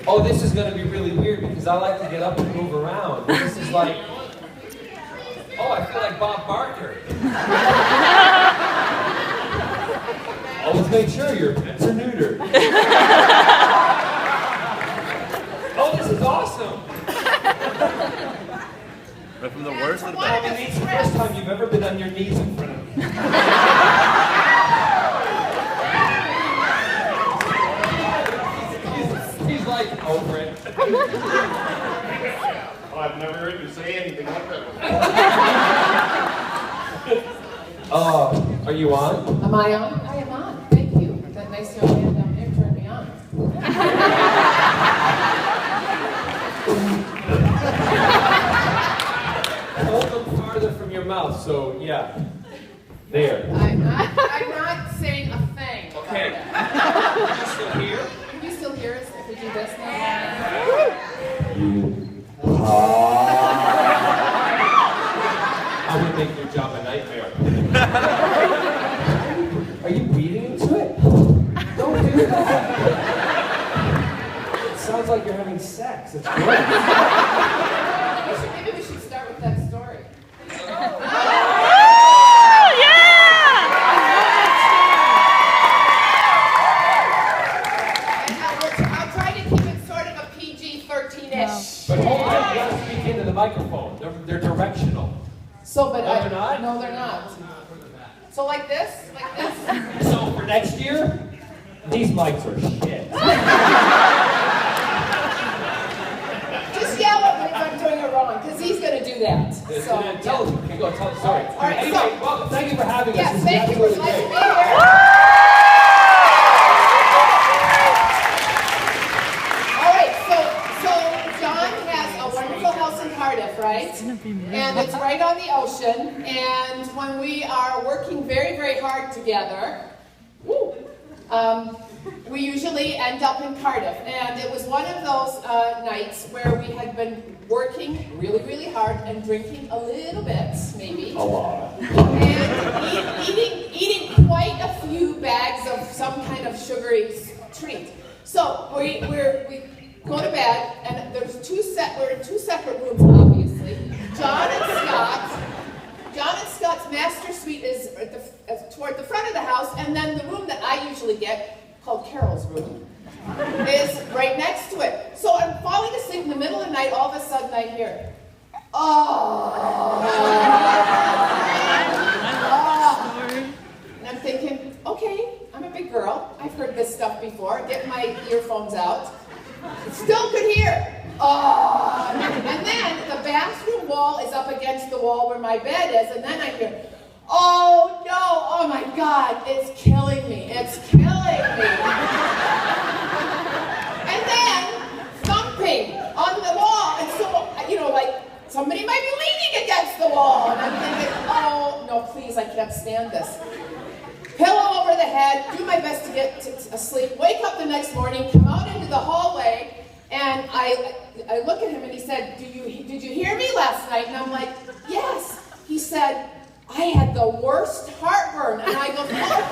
Oh, this is going to be really weird because I like to get up and move around. This is like, oh, I feel like Bob Barker. Always make sure your pets are neutered. Oh, this is awesome. But from the worst to the I best. mean, it's the first time you've ever been on your knees in front of me. He's like over it. Oh, I've never heard you say anything like that before. Are you on? Am I on? I am on. Thank you. That nice young man down there turned me on. Hold them farther from your mouth, so yeah. There. I'm not saying a thing. Okay. Are you still here? Can you still hear us if we do this now? I would make your job a nightmare. Are you beating into it? Don't do that. It sounds like you're having sex. It's great. Maybe we should start with that story. I'll try to keep it sort of a PG-13-ish. But hold on, you gotta speak into the microphone. They're directional. So, but they're not? No, they're not. So like this? Like this? So for next year, these mics are shit. Just yell at me if I'm doing it wrong, because he's going to do that. So, Tell us. Okay, go tell the story. All right, Anyway, so, well, thank you for having us. yes, This is thank you for absolutely letting me great. here. All right, so John has a wonderful house in Cardiff, right? And it's right on the ocean. And when we are working very, very hard together, we usually end up in Cardiff. And it was one of those nights where we had been working really, really hard and drinking a little bit, maybe. A lot. And eating quite a few bags of some kind of sugary treat. So we go to bed, and we're in two separate rooms, obviously. John and Scott's master suite is toward the front of the house, and then the room that I usually get, called Carol's room, is right next to it. So I'm falling asleep in the middle of the night, all of a sudden I hear, oh. And I'm thinking, okay, I'm a big girl. I've heard this stuff before. Get my earphones out. Still could hear. Oh. And then the bathroom wall is up against the wall where my bed is, and then I hear, oh no, oh my God, it's killing me. It's killing me. And then thumping on the wall. And so, like somebody might be leaning against the wall. And I'm thinking, oh no, please, I can't stand this. Pillow over the head, do my best to get asleep, wake up the next morning, come out into the hallway, and I look at him and he said, did you hear me last night? And I'm like, yes. He said, I had the worst heartburn. And I go, oh, thank God,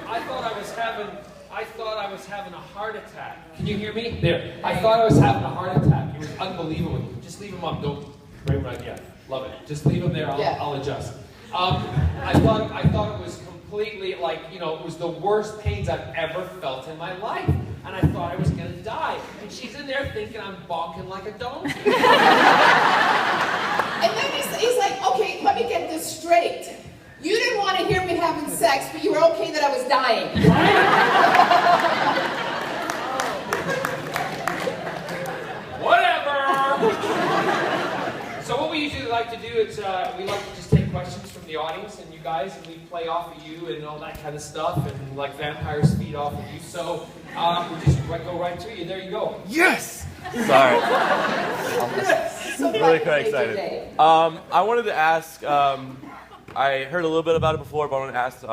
I thought I was having a heart attack. Can you hear me? There. I thought I was having a heart attack. It was unbelievable. Just leave him up. Don't bring him right yet. Love it. Just leave him there. I'll adjust. I thought it was completely like, it was the worst pains I've ever felt in my life. And I thought I was going to die. And she's in there thinking I'm bonking like a donkey. And then he's like, okay, let me get this straight. You didn't want to hear me having sex, but you were okay that I was dying. Whatever. So what we usually like to do is we like to just take questions from the audience and you guys, and we play off of you and all that kind of stuff, and like vampires feed off of you. So we just go right to you. There you go. Yes! Sorry. So Really quite excited. I wanted to ask, I heard a little bit about it before, but I wanted to ask,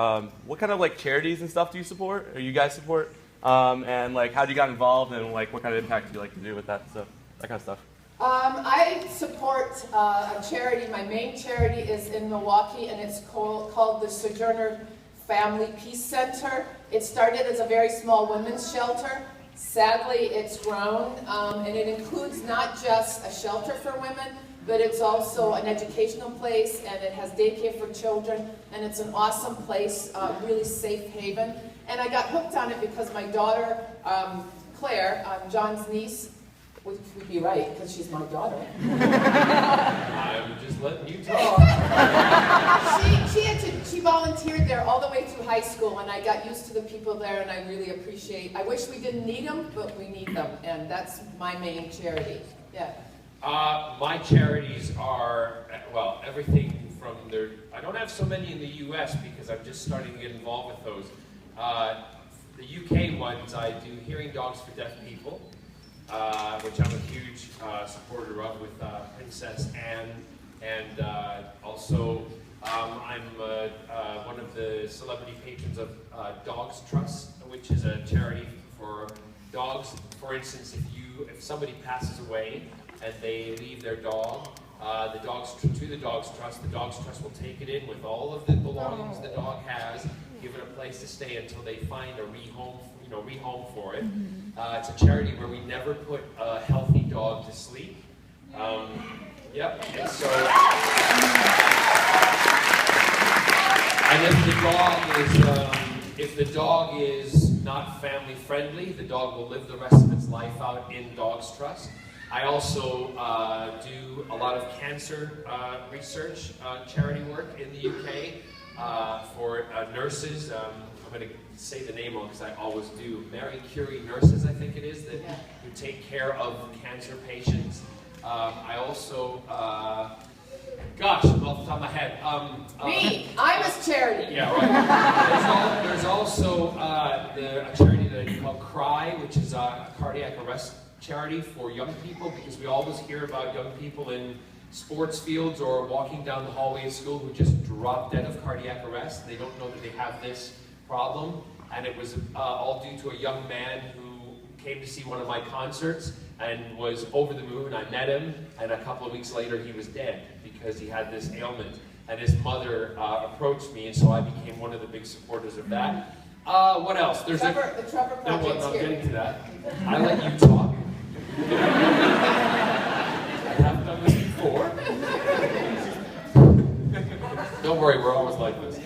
what kind of charities and stuff do you support, or you guys support? And how you got involved, and what kind of impact do you like to do with that stuff, that kind of stuff? I support a charity. My main charity is in Milwaukee, and it's called the Sojourner Family Peace Center. It started as a very small women's shelter. Sadly, it's grown, and it includes not just a shelter for women, but it's also an educational place, and it has daycare for children, and it's an awesome place, really safe haven. And I got hooked on it because my daughter, Claire, John's niece, which would be right, because she's my daughter. I'm just letting you talk. She volunteered there all the way through high school, and I got used to the people there, and I really appreciate. I wish we didn't need them, but we need them, and that's my main charity. Yeah. My charities are, well, everything from their. I don't have so many in the U.S. because I'm just starting to get involved with those. The UK ones, I do Hearing Dogs for Deaf People, which I'm a huge supporter of with Princess Anne, and also I'm one of the celebrity patrons of Dogs Trust, which is a charity for dogs. For instance, if somebody passes away and they leave their dog, to the Dogs Trust will take it in with all of the belongings the dog has, give it a place to stay until they find a rehome for it. It's a charity where we never put a healthy dog to sleep. Yep. And so, and if the dog is not family friendly, the dog will live the rest of its life out in Dogs Trust. I also do a lot of cancer research charity work in the UK for nurses. I'm going to say the name wrong because I always do. Mary Curie nurses, I think it is, who take care of cancer patients. I also, gosh, off the top of my head. Me, I was charity. Yeah, right. There's also a charity that I do called CRY, which is a cardiac arrest charity for young people, because we always hear about young people in sports fields or walking down the hallway of school who just drop dead of cardiac arrest. They don't know that they have this problem, and it was all due to a young man who came to see one of my concerts and was over the moon. I met him, and a couple of weeks later he was dead because he had this ailment, and his mother approached me, and so I became one of the big supporters of that. What else? The Trevor Project's I'm here. getting to that. I let you talk. I haven't done this before. Don't worry, we're always like this.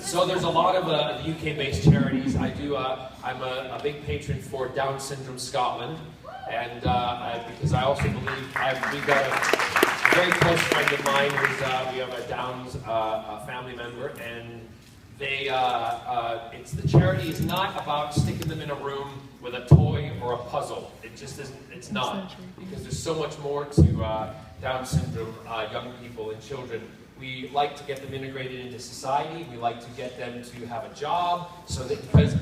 So there's a lot of UK-based charities. I'm a big patron for Down Syndrome Scotland, and because I also believe we've got a very close friend of mine who's we have a Downs family member, and the charity is not about sticking them in a room with a toy or a puzzle. It just isn't. It's not, because there's so much more to Down syndrome young people and children. We like to get them integrated into society. We like to get them to have a job, so that, because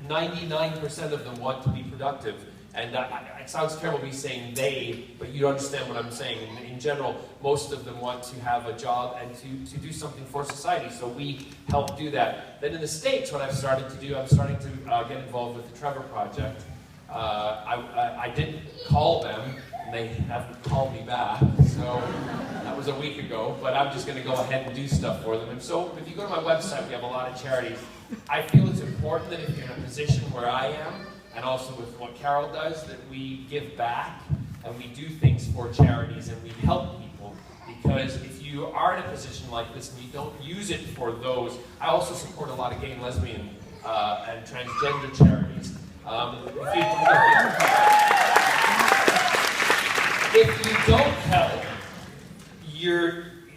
99% of them want to be productive. And it sounds terrible me saying they, but you understand what I'm saying. In general, most of them want to have a job and to do something for society, so we help do that. Then in the States, what I've started to do, I'm starting to get involved with the Trevor Project. I did call them, and they haven't called me back, so that was a week ago, but I'm just going to go ahead and do stuff for them. And so if you go to my website, we have a lot of charities. I feel it's important that if you're in a position where I am, and also with what Carol does, that we give back and we do things for charities and we help people. Because if you are in a position like this and you don't use it for those, I also support a lot of gay and lesbian and transgender charities. If you don't help,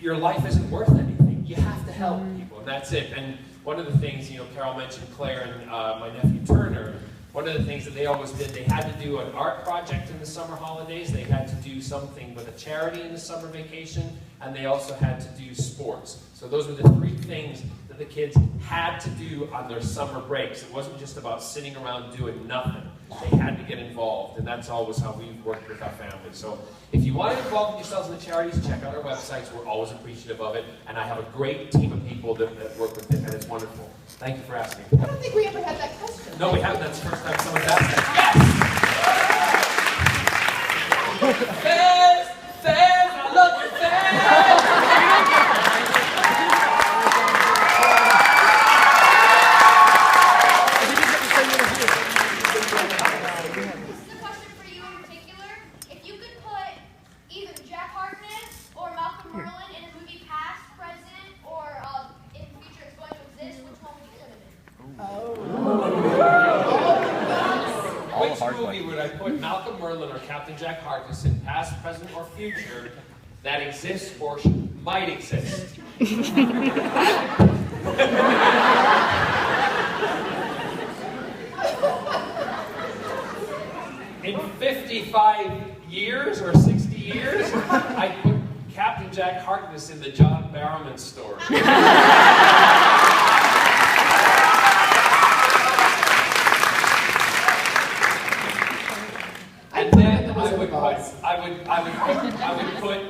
your life isn't worth anything. You have to help people, and that's it. And one of the things, Carol mentioned Claire and my nephew Turner. One of the things that they always did, they had to do an art project in the summer holidays, they had to do something with a charity in the summer vacation, and they also had to do sports. So those were the three things that the kids had to do on their summer breaks. It wasn't just about sitting around doing nothing. They had to get involved, and that's always how we've worked with our family. So if you want to involve yourselves in the charities, check out our websites. We're always appreciative of it, and I have a great team of people that work with it, and it's wonderful. Thank you for asking. I don't think we ever had that question. No, we haven't. That's the first time someone's asked that. Yes! Fans, I love you, fans! movie would I put Malcolm Merlin or Captain Jack Harkness in, past, present, or future, that exists or might exist? In 55 years or 60 years, I put Captain Jack Harkness in the John Barrowman story. And then I would put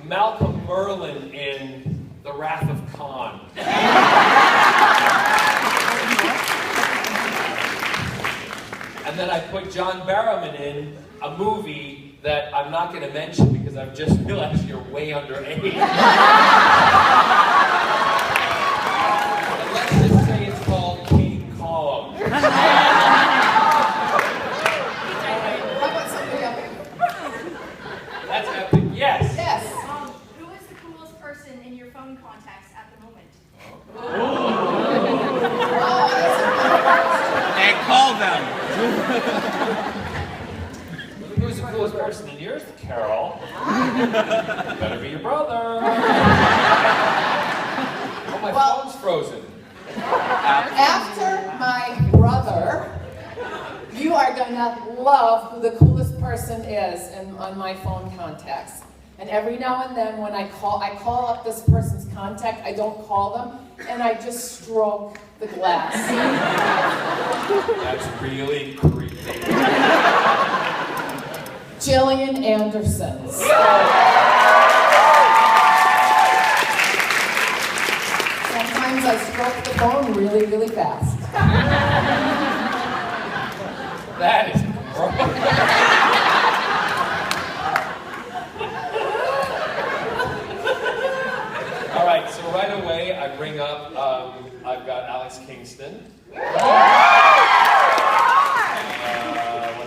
Malcolm Merlin in The Wrath of Khan. And then I put John Barrowman in a movie that I'm not going to mention because I've just realized you're way underage. Let's just say it's called King Kong. How about something else? That's epic. Yes. Yes. Who is the coolest person in your phone contacts at the moment? And call them. Who's the coolest person in yours? Carol. Better be your brother. Oh, my phone's frozen. After my brother, you are gonna love who the coolest person is on my phone contacts. And every now and then when I call up this person's contact, I don't call them, and I just stroke the glass. That's really creepy. Jillian Anderson. Sometimes I stroke the phone really, really fast. That is gross. All right, so right away I bring up, I've got Alex Kingston. What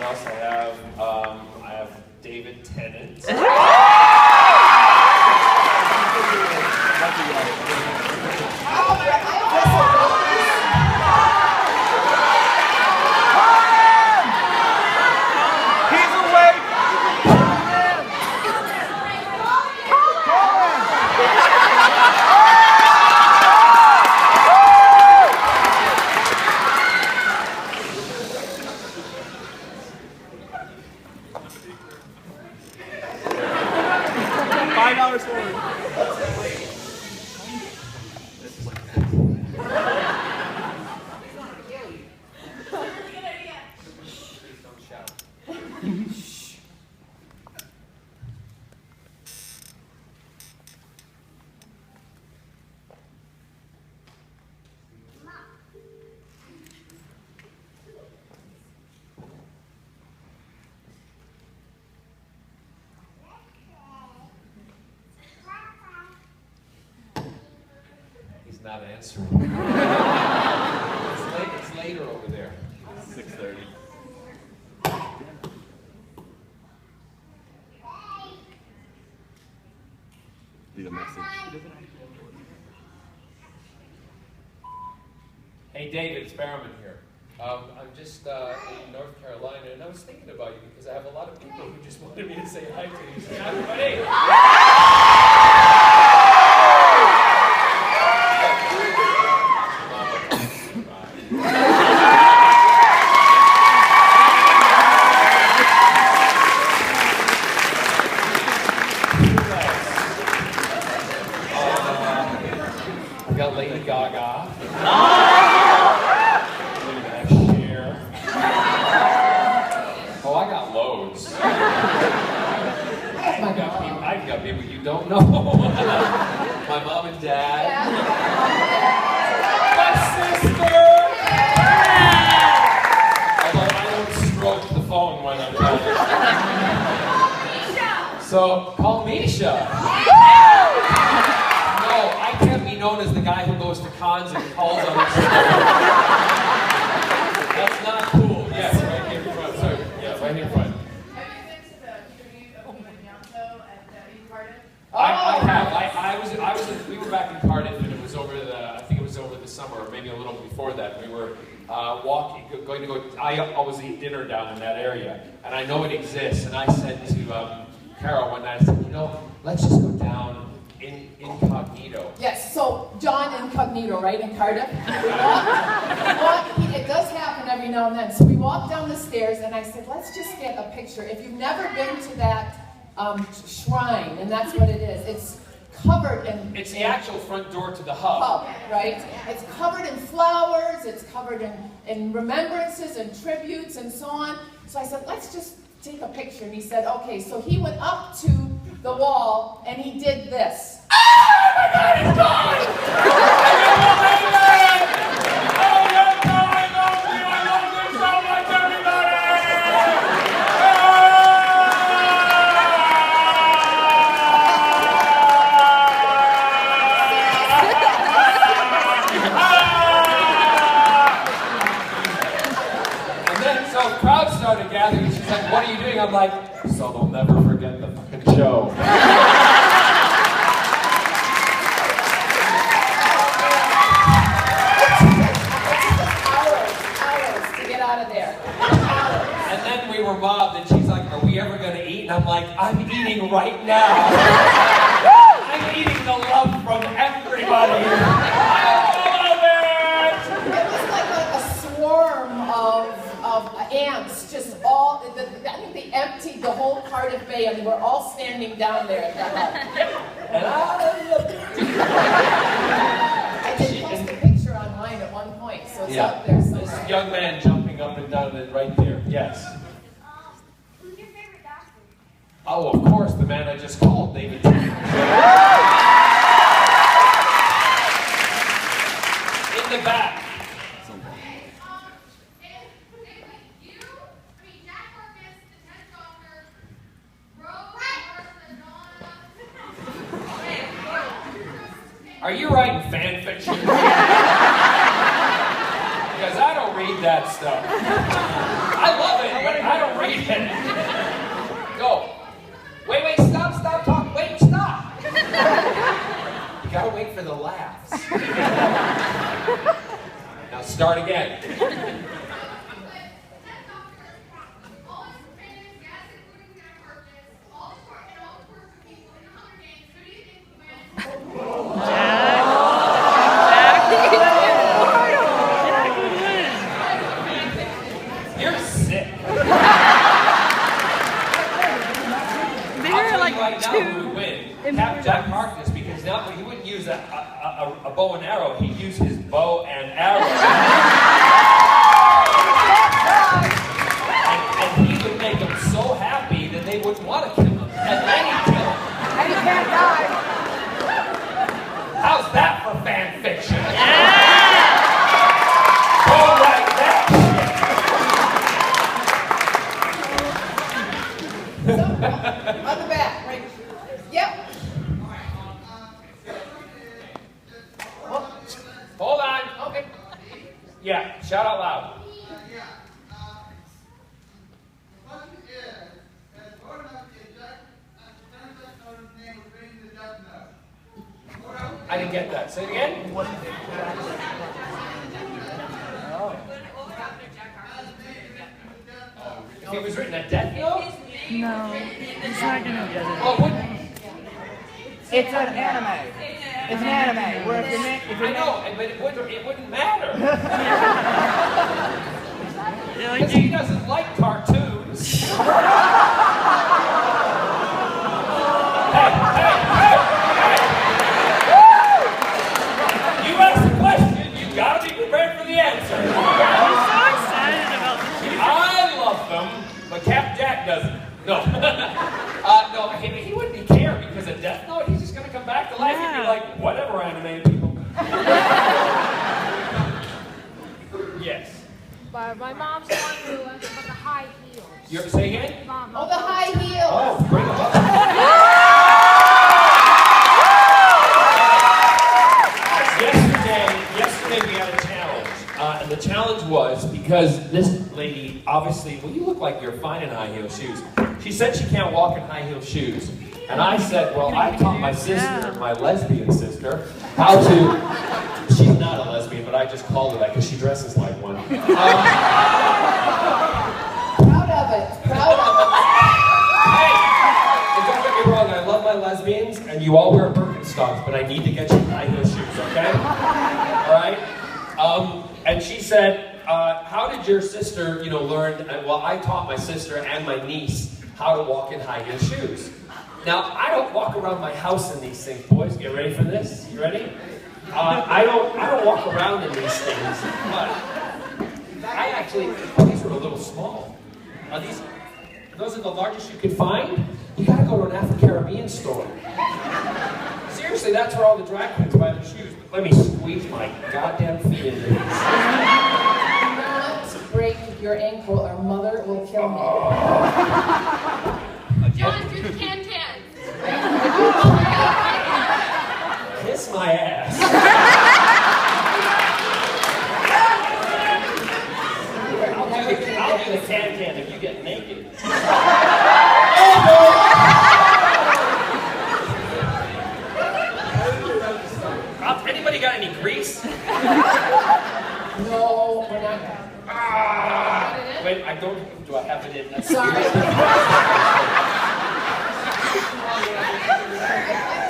else I have? I have David Tennant. $5 for it. Please don't shout. He's not answering. It's later over there. 6:30. Leave a message. Hey David, it's Barrowman here. I'm just in North Carolina, and I was thinking about you because I have a lot of people who just wanted me to say hi to you. Say hi, everybody. I got Lady Gaga. Cher. Oh, I got loads. I've got people you don't know. My mom and dad. My sister. Although I don't stroke the phone when I'm done. So call Misha. No, I can't be known as the guy who goes to cons and calls on his That's not cool. Yes, right here in front. Sorry. Yeah, right here in front. Have you been to the tribute of Vignanto at Eden Garden? I have. We were back in Cardiff, and it was over I think it was over the summer, or maybe a little before. before that. We were going to go. I always eat dinner down in that area, and I know it exists. And I said to Carol one night, I said, let's just go down incognito. Yes, so John Incognito, right, in Cardiff. It does happen every now and then. So we walked down the stairs, and I said, let's just get a picture. If you've never been to that shrine, and that's what it is, it's covered in... It's the actual front door to the hub. Right? It's covered in flowers, it's covered in remembrances and tributes and so on. So I said, let's just take a picture. And he said, okay. So he went up to the wall, and he did this. Oh my God, it's gone! Started gathering. She's like, what are you doing? I'm like, so they'll never forget the fucking show. Hours to get out of there. And then we were mobbed, and she's like, are we ever going to eat? And I'm like, I'm eating right now. I'm eating the love from everybody. I love it! It was like a swarm of ants, just all, I think they emptied the whole Cardiff Bay, and they were all standing down there at the hub. And I love it. I did post a picture online at one point, so it's out there somewhere. This young man jumping up and down right there, yes. Who's your favorite doctor? Oh, of course, the man I just called, David. In the back. Are you writing fan fiction? Because I don't read that stuff. I love it, but I don't read it. Go. Wait, stop, talk. Wait, stop. You gotta wait for the laughs. Now start again. You're sick. I'll tell you right now who would win. Jack Harkness, because now he wouldn't use a bow and arrow. He'd use his bow and arrow. and he would make them so happy that they wouldn't want to kill him. And then he'd kill him. And he can't die. How's that for fan fiction? Go write that shit. So, on the back, right? Yep. Hold on. Okay. Yeah, shout out loud. I didn't get that. Say it again. If he was written a death note? No, it's not gonna get it. Oh, wouldn't. It's an anime. It's an anime. Where if I know, but it wouldn't matter. Because he doesn't like cartoons. Hey! You asked the question, you gotta be prepared for the answer. I'm so excited about this. I love them, but Cap Jack doesn't. No. No, he wouldn't care because of Death Note. He's just gonna come back to life and be like, whatever, anime people. Yes. But my mom's the one who about the high heels. You're saying it? Mom, Oh, the high heels. Oh, bring them up. Yesterday we had a challenge, and the challenge was because this lady, obviously, well, you look like you're fine in high heel shoes. She said she can't walk in high heel shoes, and I said, well, I taught my sister, my lesbian sister, how to She's not a lesbian, but I just called her that because she dresses like one. Proud of it. Proud of it. Hey, and don't get me wrong, I love my lesbians, and you all wear Birkenstocks, but I need to get you high heel shoes, okay? All right? And she said, how did your sister, learn? Well, I taught my sister and my niece how to walk in high heel shoes. Now, I don't walk around my house in these things, boys. Get ready for this? You ready? I don't walk around in these things, but I actually, these are a little small. Those are the largest you could find? You gotta go to an Afro-Caribbean store. Seriously, that's where all the drag queens buy their shoes. But let me squeeze my goddamn feet into these. Do not break your ankle or mother will kill me. John, do the can-can. Kiss my ass. I'll do the can-can if you get naked. Anybody got any grease? No, we're not. Wait, do I have it in? That's Sorry.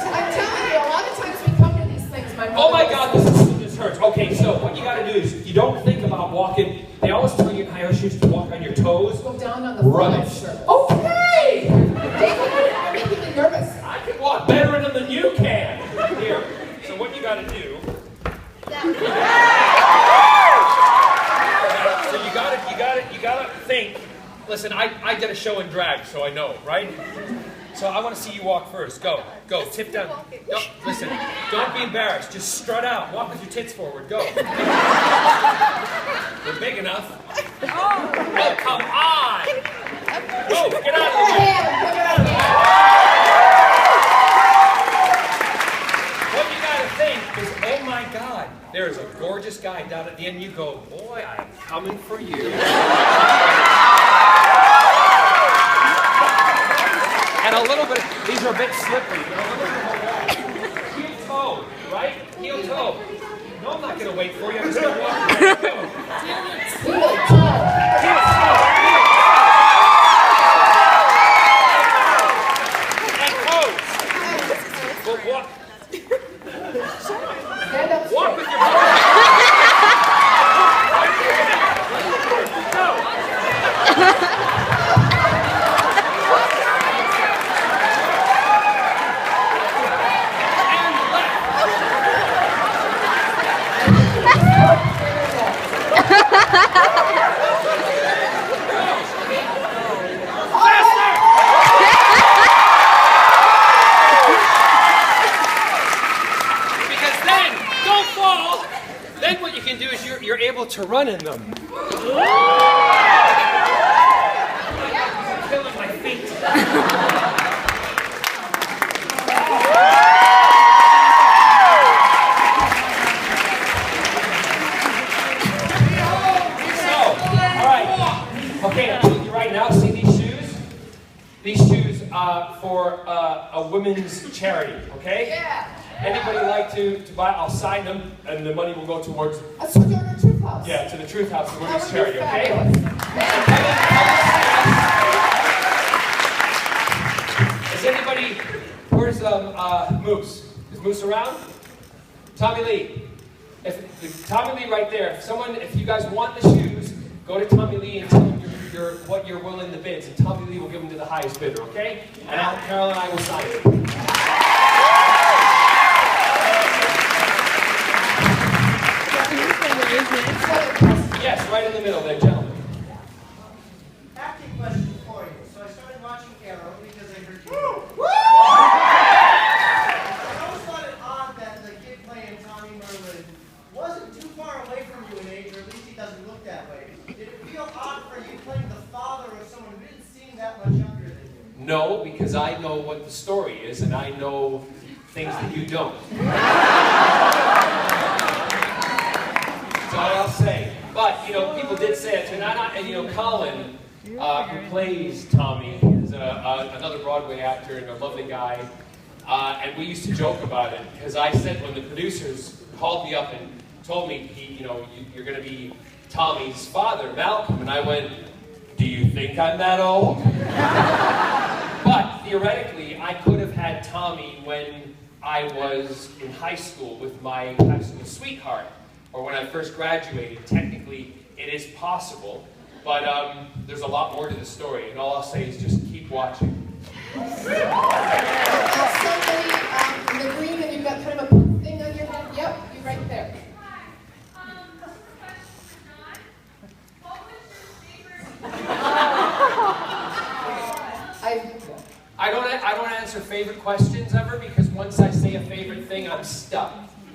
I'm telling you, a lot of times we come to these things, my mother. Oh my God, this hurts. Okay, so what you gotta do is, you don't think about walking. They always tell you in high heel shoes to walk on your toes. Go down on the floor. Rubbish. Okay! You're making me nervous. I can walk better in them than you can. Here. So what you gotta do. So you gotta think. Listen, I did a show in drag, so I know, right? So I want to see you walk first. Go, tip down. No, listen, don't be embarrassed. Just strut out. Walk with your tits forward. Go. They're big enough. Oh, come on! Go, get out of here. What you gotta think is, oh my God, there is a gorgeous guy down at the end. You go, boy, I'm coming for you. And a little bit, these are a bit slippery, but a little bit more heel toe, right? Heel toe. No, I'm not going to wait for you. I'm just going to walk away. Go. Heel toe. Heel toe. And toes. Well, walk. Walk with your body. Go. Then what you can do is you're able to run in them. I'm killing my feet. So, all right. Okay, I'm telling you right now, see these shoes? These shoes for a women's charity, okay? Yeah. Anybody like to buy? I'll sign them, and the money will go towards. Let's go to the Truth House. Yeah, to the Truth House, the women's charity. Okay. Is anybody? Where's Moose? Is Moose around? Tommy Lee. If Tommy Lee right there. If you guys want the shoes, go to Tommy Lee and tell him what you're willing to bid. And Tommy Lee will give them to the highest bidder. Okay? And Carol and I will sign it. Yes, right in the middle there, gentlemen. Acting question for you. So I started watching Arrow because I heard you. I always thought it odd that the kid playing Tommy Merlin wasn't too far away from you in age, or at least he doesn't look that way. Did it feel odd for you playing the father of someone who didn't seem that much younger than you? No, because I know what the story is, and I know things that you don't. That's all I'll say. But, people did say it, and Colin, who plays Tommy, is another Broadway actor and a lovely guy. And we used to joke about it because I said when the producers called me up and told me, you're going to be Tommy's father, Malcolm, and I went, do you think I'm that old? But theoretically, I could have had Tommy when I was in high school with my high school sweetheart, or when I first graduated. Technically, it is possible, but there's a lot more to the story, and all I'll say is just keep watching. Somebody in the green, and you've got kind of a pink thing on your head. Yep, you're right there. I don't answer favorite questions ever, because once I say a favorite thing, I'm stuck.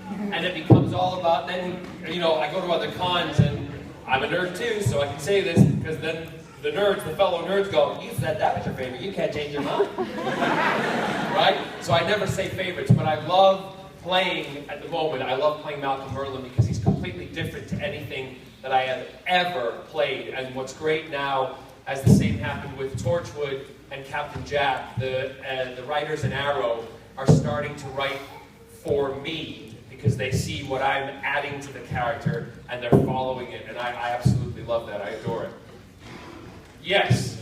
And it becomes all about, then, I go to other cons, and I'm a nerd too, so I can say this, because then the fellow nerds go, you said that was your favorite, you can't change your mind. Right? So I never say favorites, but I love playing, at the moment, I love playing Malcolm Merlin because he's completely different to anything that I have ever played. And what's great now, as the same happened with Torchwood and Captain Jack, the writers in Arrow are starting to write for me because they see what I'm adding to the character and they're following it, and I absolutely love that. I adore it. Yes.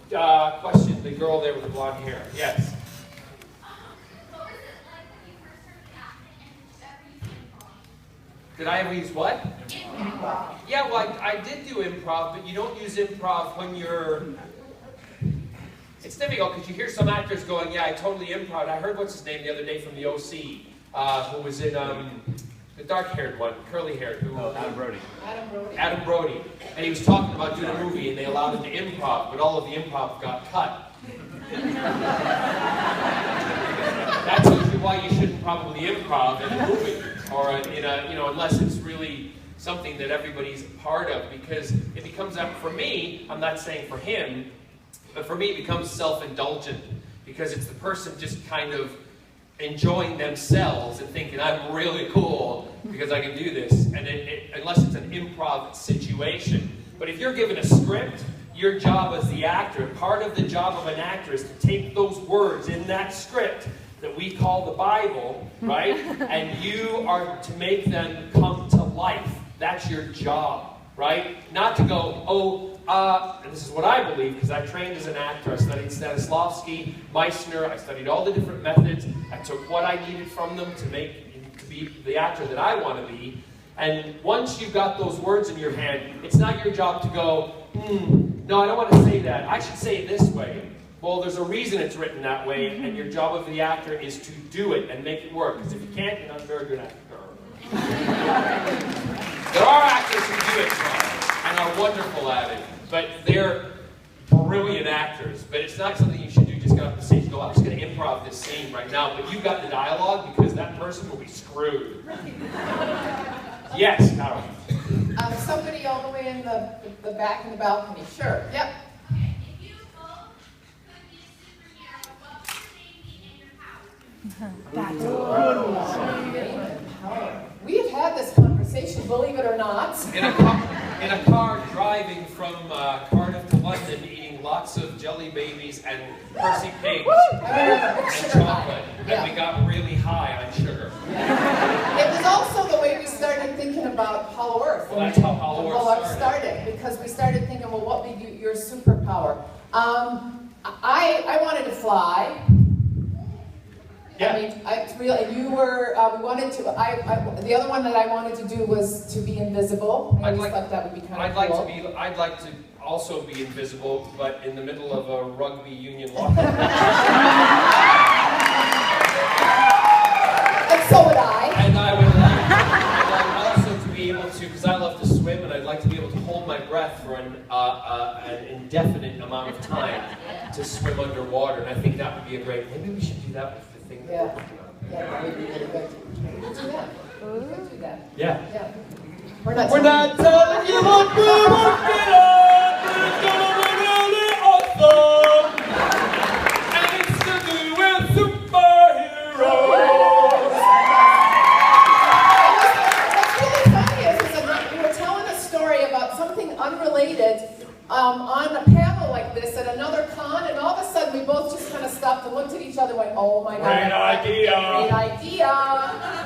Question, the girl there with the blonde hair. Yes. What was it like when you first started acting and ever used improv? Did I ever use what? Improv. Yeah, well, I did do improv, but you don't use improv when you're... It's difficult because you hear some actors going, yeah, I totally improv. I heard what's his name the other day from the OC, who was in the dark-haired one, curly-haired. Adam Brody. Adam Brody. And he was talking about doing a movie, and they allowed him to improv, but all of the improv got cut. That's usually why you shouldn't probably improv in a movie, or in a, unless it's really something that everybody's a part of, because it becomes, for me, I'm not saying for him, but for me it becomes self-indulgent, because it's the person just kind of enjoying themselves and thinking, I'm really cool because I can do this, and unless it's an improv situation. But if you're given a script, your job as the actor, part of the job of an actor is to take those words in that script that we call the Bible, right? And you are to make them come to life. That's your job, right? Not to go, and this is what I believe, because I trained as an actor. I studied Stanislavski, Meissner, I studied all the different methods. I took what I needed from them to be the actor that I want to be. And once you've got those words in your hand, it's not your job to go, no, I don't want to say that. I should say it this way. Well, there's a reason it's written that way, and your job of the actor is to do it and make it work. Because if you can't, you're not a very good actor. There are actors who do it well and are wonderful at it, but they're brilliant actors. But it's not something you should do, just get up the stage and go, I'm just going to improv this scene right now, but you've got the dialogue, because that person will be screwed. Yes, Carol. Somebody all the way in the back in the balcony. Sure. Yep. Okay, if you both could be a superhero, what would your name be and your power? We have had this conversation, believe it or not. In a car driving from Cardiff to London, eating lots of jelly babies and Percy pigs and chocolate, and we got really high on sugar. It was also the way we started thinking about Hollow Earth. Well, that's how Hollow Earth started. Because we started thinking, well, what would be your superpower? I wanted to fly. Yeah. I mean, it's real. And you were. We wanted to. The other one that I wanted to do was to be invisible. I just thought that would be kind of cool. I'd like to also be invisible, but in the middle of a rugby union locker room. And so would I. And I would like also to be able to, because I love to swim, and I'd like to be able to hold my breath for an indefinite amount of time to swim underwater. And I think that would be a great. Maybe we should do that with the thing that we're working on. Yeah, that would be really good. We could do that. We could do that. Yeah. Yeah. We're not telling you what we're working on. It's gonna be really awesome. And it's to do with superheroes. What's really funny is that we were telling a story about something unrelated on a panel like this at another con, and all of a sudden we both just kind of stopped and looked at each other and went, oh my God. Great idea. Great idea.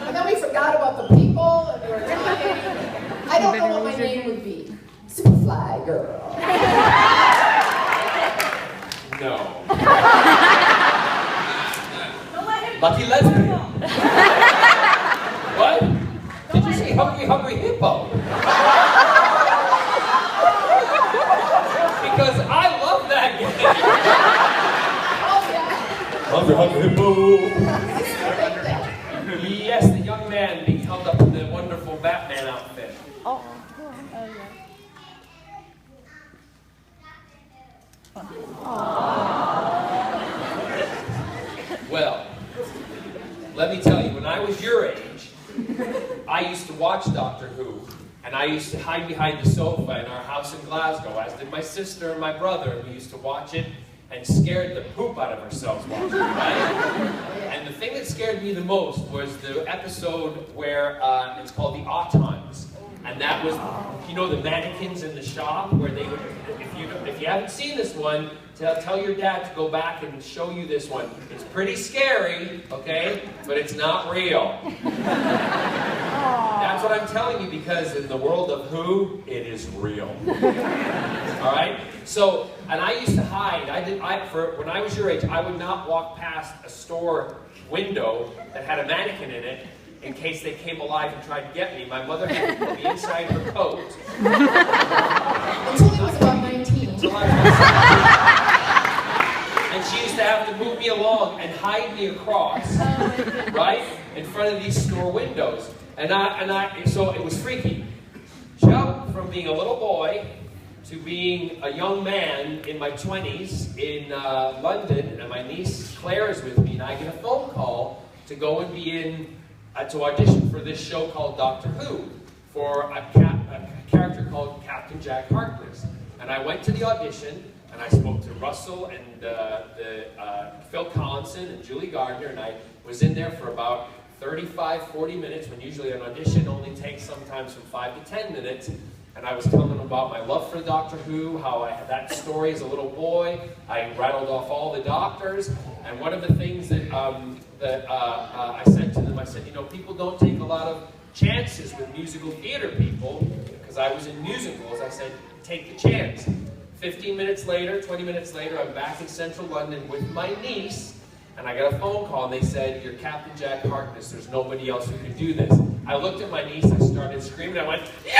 And then we forgot about the people, and we were talking. I don't know what my name would be. Superfly girl. No. Lucky lesbian. What? Did you say hungry, hungry hippo? Because I love that game. Oh, yeah. Hungry, hungry hippo. I still think that. Yes, the young man being held up in the wonderful Batman outfit. Oh. Well, let me tell you, when I was your age, I used to watch Doctor Who, and I used to hide behind the sofa in our house in Glasgow, as did my sister and my brother, and we used to watch it and scared the poop out of ourselves watching it, right? And the thing that scared me the most was the episode where it's called The Autons. And that was, you know, the mannequins in the shop where they would, if you haven't seen this one, tell your dad to go back and show you this one. It's pretty scary, okay, but it's not real. That's what I'm telling you because in the world of Who, it is real. All right? So, and I used to hide. When I was your age, I would not walk past a store window that had a mannequin in it in case they came alive and tried to get me. My mother had to put me inside her coat. Until he was about 19. And she used to have to move me along and hide me across, right, in front of these store windows. So it was freaky. Jump from being a little boy to being a young man in my 20s in London, and my niece Claire is with me, and I get a phone call to go and be in, to audition for this show called Doctor Who, for a character called Captain Jack Harkness. And I went to the audition, and I spoke to Russell and Phil Collinson and Julie Gardner, and I was in there for about 35, 40 minutes, when usually an audition only takes sometimes from 5 to 10 minutes. And I was telling them about my love for Doctor Who, how I had that story as a little boy. I rattled off all the doctors, and one of the things that I said to them, I said, you know, people don't take a lot of chances with musical theater people, because I was in musicals. I said, take the chance. 15 minutes later, 20 minutes later, I'm back in central London with my niece, and I got a phone call, and they said, you're Captain Jack Harkness, there's nobody else who can do this. I looked at my niece, I started screaming, I went, yeah!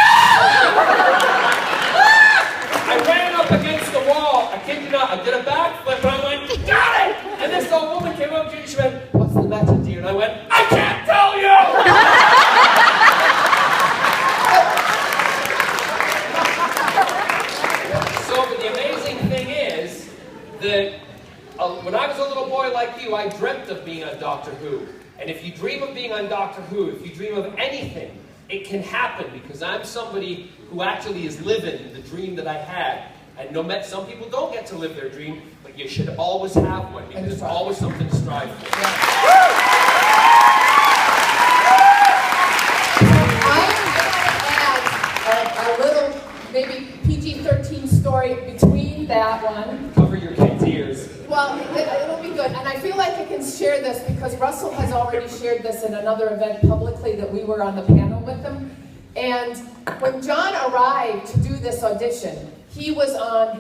I ran up against the wall, I kid you not, I did a backflip, and I went, got it! And this old woman came up to me, and she went, what's the matter, dear? And I went, I can't tell you! So, but the amazing thing is that when I was a little boy like you, I dreamt of being on Doctor Who. And if you dream of being on Doctor Who, if you dream of anything, it can happen, because I'm somebody who actually is living the dream that I had. And no matter, some people don't get to live their dream, but you should always have one, because it's always something to strive for. I'm going to add a little, maybe PG-13 story between that one. Cover your kids' ears. Well, it'll be good. And I feel like I can share this because Russell has already shared this in another event publicly that we were on the panel with him. And when John arrived to do this audition, he was on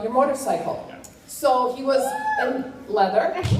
your motorcycle. So he was in leather. And he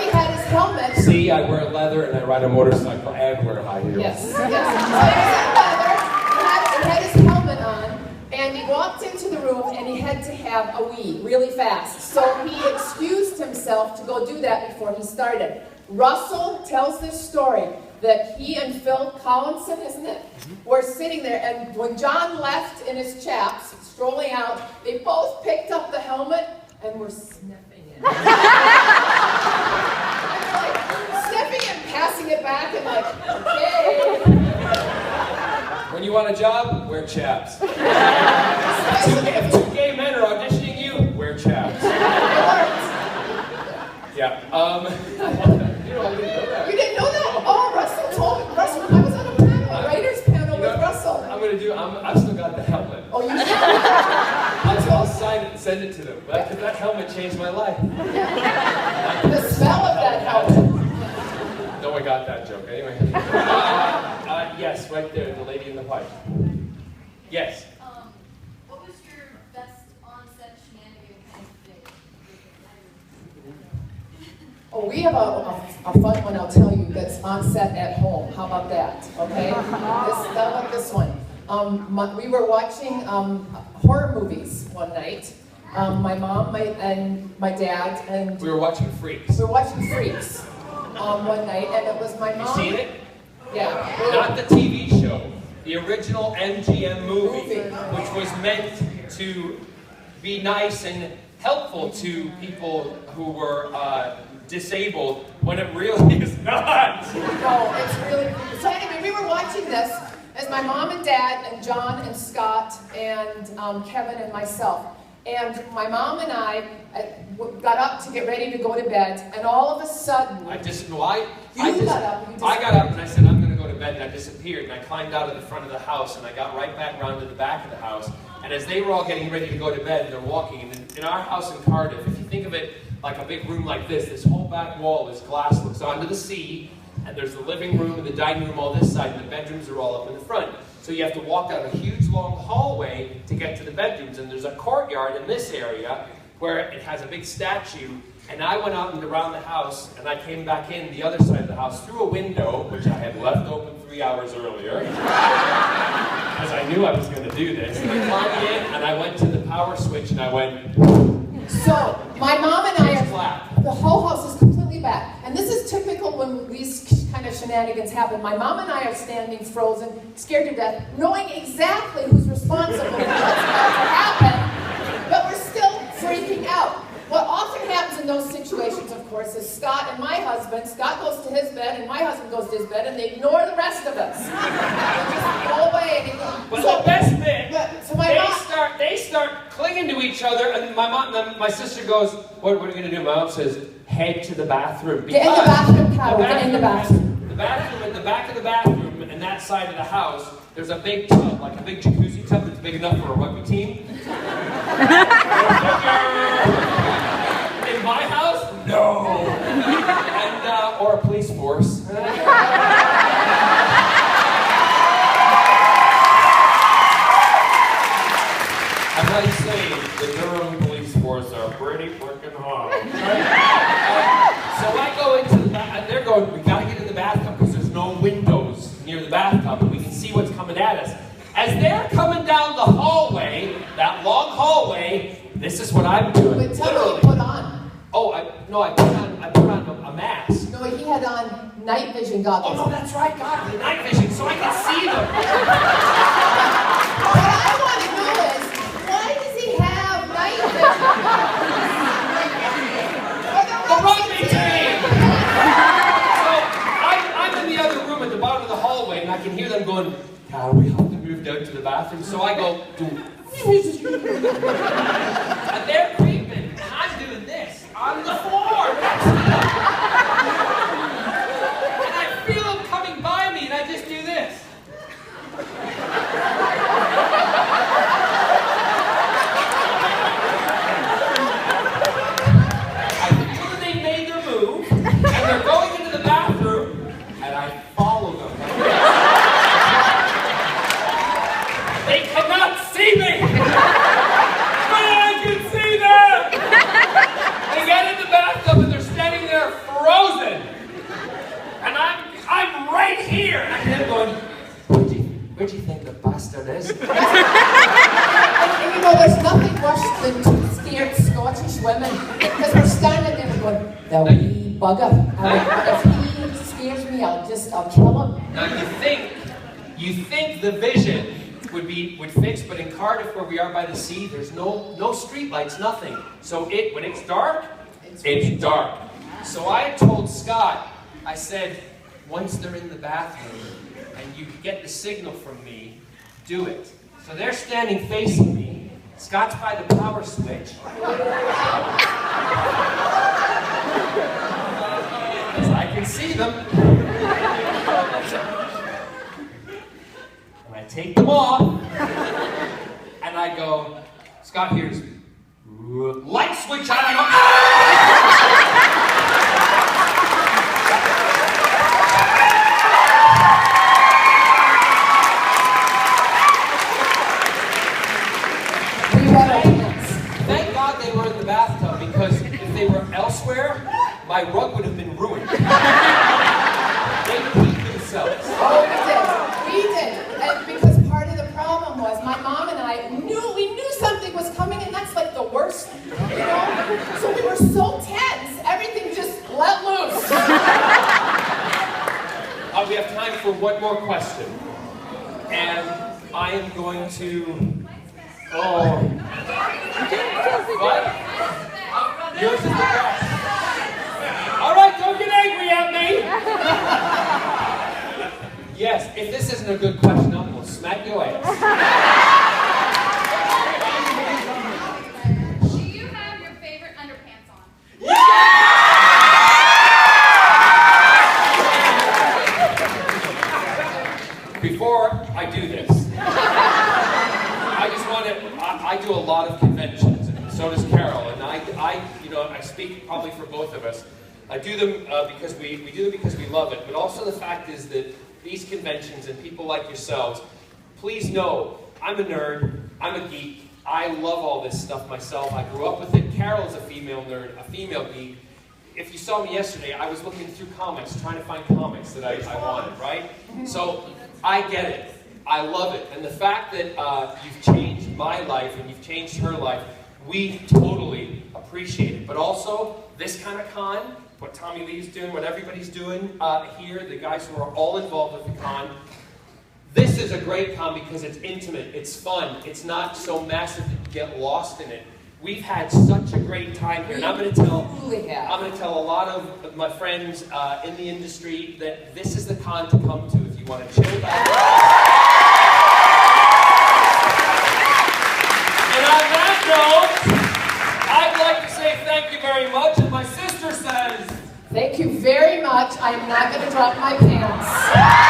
had his helmet. See, I wear leather and I ride a motorcycle and wear high heels. Yes, yes. So he was in leather, he had his helmet on, and he walked into the room and he had to have a wee really fast. So he excused himself to go do that before he started. Russell tells this story that he and Phil Collinson, isn't it, were sitting there, and when John left in his chaps, strolling out, they both picked up the helmet and were sniffing it. Sniffing and passing it back and like, okay. When you want a job, wear chaps. If two gay men are auditioning you, wear chaps. Yeah. You didn't know that? Oh, Russell told me. Russell, I was on a panel, a writer's panel with Russell. I've still got the helmet. Oh, you should. I'll sign it and send it to them. That helmet changed my life. bad joke. Anyway. Yes, right there, the lady in the white. Yes. What was your best on-set shenanigan kind of thing? Oh, we have a fun one, I'll tell you, that's on set at home. How about that? Okay? How about this one? We were watching horror movies one night. My mom and my dad and... We were watching Freaks. We were watching Freaks one night, and it was my mom... You seen it? Yeah. Not the TV show. The original MGM movie, which was meant to be nice and helpful to people who were disabled, when it really is not. No, it's really... So anyway, we were watching this as my mom and dad and John and Scott and Kevin and myself. And my mom and I got up to get ready to go to bed, and all of a sudden... I got up and I said, I'm going to go to bed, and I disappeared, and I climbed out of the front of the house, and I got right back around to the back of the house, and as they were all getting ready to go to bed, and they're walking, and in our house in Cardiff, if you think of it like a big room like this whole back wall is glass, looks onto the sea, and there's the living room and the dining room all this side, and the bedrooms are all up in the front. So you have to walk out a huge long hallway to get to the bedrooms, and there's a courtyard in this area where it has a big statue, and I went out and around the house, and I came back in the other side of the house through a window, which I had left open 3 hours earlier, because I knew I was going to do this, and I climbed in, and I went to the power switch, and I went... So, my mom and I the whole house is completely back. And this is typical when these kind of shenanigans happen. My mom and I are standing frozen, scared to death, knowing exactly who's responsible for what's about to happen, but we're still freaking out. What often happens in those situations, of course, is Scott and my husband, Scott goes to his bed and my husband goes to his bed, and they ignore the rest of us. They just go away and But the best bit, they start clinging to each other, and my sister goes, what are you going to do? My mom says, head to the bathroom. Get in the bathroom, Carol. Get in the bathroom. The bathroom, at the back of the bathroom, and that side of the house, there's a big tub, like a big jacuzzi tub that's big enough for a rugby team. In my house? No. And, or a police force. I'm not saying the Durham police force are pretty freaking hard. So I go into the bath, and they're going, we gotta get in the bathtub because there's no windows near the bathtub, and we can see what's coming at us. As they're coming down the hallway, that long hallway, this is what I'm doing. But tell me what you put on. Oh, I put on a mask. No, he had on night vision goggles. Oh no, that's right, God, the night vision, so I can see them. What I want to know is, why does he have night vision goggles? The rugby team! So I'm in the other room at the bottom of the hallway, and I can hear them going, Carol, we have to move down to the bathroom. So I go, and they're creeping, and I'm doing this on the floor. And I feel them coming by me, and I just do this. I feel that they made their move, and they're going into the bathroom, and I follow them. They cannot see me! But I can see them! They get in the bathtub and they're standing there frozen! And I'm right here! And I'm going, where'd you think the bastard is? And you know, there's nothing worse than two scared Scottish women, because we're standing there and going, the wee bugger. If he scares me, I'll kill him. Now you think the vision would fix, but in Cardiff, where we are by the sea, there's no street lights, nothing. So when it's dark, it's dark. So I told Scott, I said, once they're in the bathroom and you get the signal from me, do it. So they're standing facing me. Scott's by the power switch. Because I can see them. And I take them off. And I go, Scott, here's light switch on. I go, ah! we knew something was coming, and that's like the worst, you know? So we were so tense, everything just let loose. We have time for one more question. And I am going to... Oh. What? Yours is the best. All right, don't get angry at me. Yes, if this isn't a good question, I'm going to smack your ass. Do you have your favorite underpants on? Before I do this, I just want to, I do a lot of conventions, and so does Carol, and I speak probably for both of us. I do them because we do them because we love it, but also the fact is that these conventions and people like yourselves, please know, I'm a nerd, I'm a geek, I love all this stuff myself, I grew up with it. Carol's a female nerd, a female geek. If you saw me yesterday, I was looking through comics, trying to find comics that I wanted, right? So, I get it. I love it. And the fact that you've changed my life and you've changed her life, we totally appreciate it. But also, this kind of con, what Tommy Lee's doing, what everybody's doing here, the guys who are all involved with the con, this is a great con because it's intimate, it's fun, it's not so massive that you get lost in it. We've had such a great time here, and I'm going to tell a lot of my friends in the industry that this is the con to come to if you want to chill back. And on that note, I'd like to say thank you very much, and my sister says, Thank you very much. I am not going to drop my pants.